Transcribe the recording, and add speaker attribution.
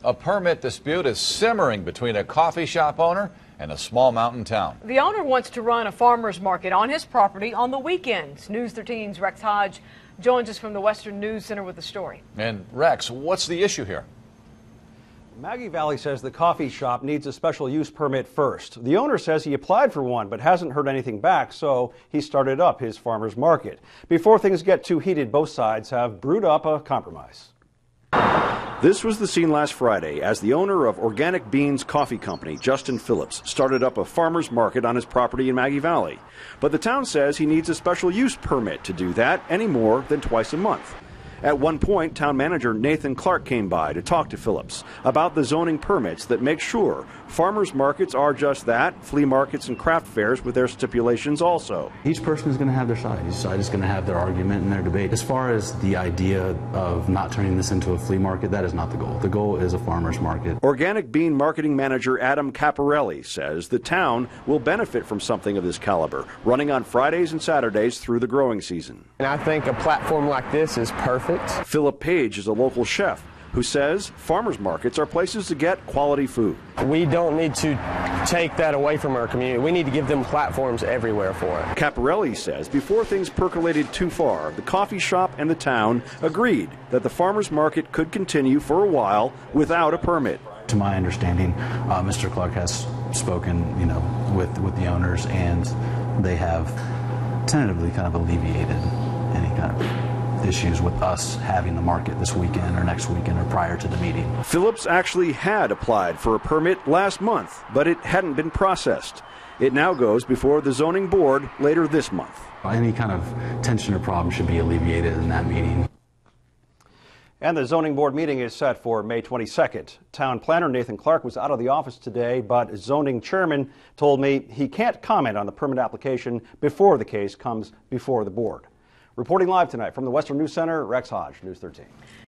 Speaker 1: A permit dispute is simmering between a coffee shop owner and a small mountain town.
Speaker 2: The owner wants to run a farmer's market on his property on the weekends. News 13's Rex Hodge joins us from the Western News Center with the story.
Speaker 1: And Rex, what's the issue here?
Speaker 3: Maggie Valley says the coffee shop needs a special use permit first. The owner says he applied for one but hasn't heard anything back, so he started up his farmer's market. Before things get too heated, both sides have brewed up a compromise.
Speaker 4: This was the scene last Friday as the owner of Organic Beans Coffee Company, Justin Phillips, started up a farmer's market on his property in Maggie Valley. But the town says he needs a special use permit to do that any more than twice a month. At one point, town manager Nathan Clark came by to talk to Phillips about the zoning permits that make sure farmers markets are just that, flea markets and craft fairs with their stipulations also.
Speaker 5: Each person is going to have their side. Each side is going to have their argument and their debate. As far as the idea of not turning this into a flea market, that is not the goal. The goal is a farmers market.
Speaker 4: Organic Bean Marketing Manager Adam Capparelli says the town will benefit from something of this caliber, running on Fridays and Saturdays through the growing season.
Speaker 6: And I think a platform like this is perfect.
Speaker 4: Philip Page is a local chef who says farmers markets are places to get quality food.
Speaker 6: We don't need to take that away from our community. We need to give them platforms everywhere for it.
Speaker 4: Capparelli says before things percolated too far, the coffee shop and the town agreed that the farmers market could continue for a while without a permit.
Speaker 5: To my understanding, Mr. Clark has spoken, with the owners, and they have tentatively kind of alleviated any kind of issues with us having the market this weekend or next weekend or prior to the meeting.
Speaker 4: Phillips actually had applied for a permit last month, but it hadn't been processed. It now goes before the zoning board later this month.
Speaker 5: Any kind of tension or problem should be alleviated in that meeting.
Speaker 3: And the zoning board meeting is set for May 22nd. Town planner Nathan Clark was out of the office today, but zoning chairman told me he can't comment on the permit application before the case comes before the board. Reporting live tonight from the Western News Center, Rex Hodge, News 13.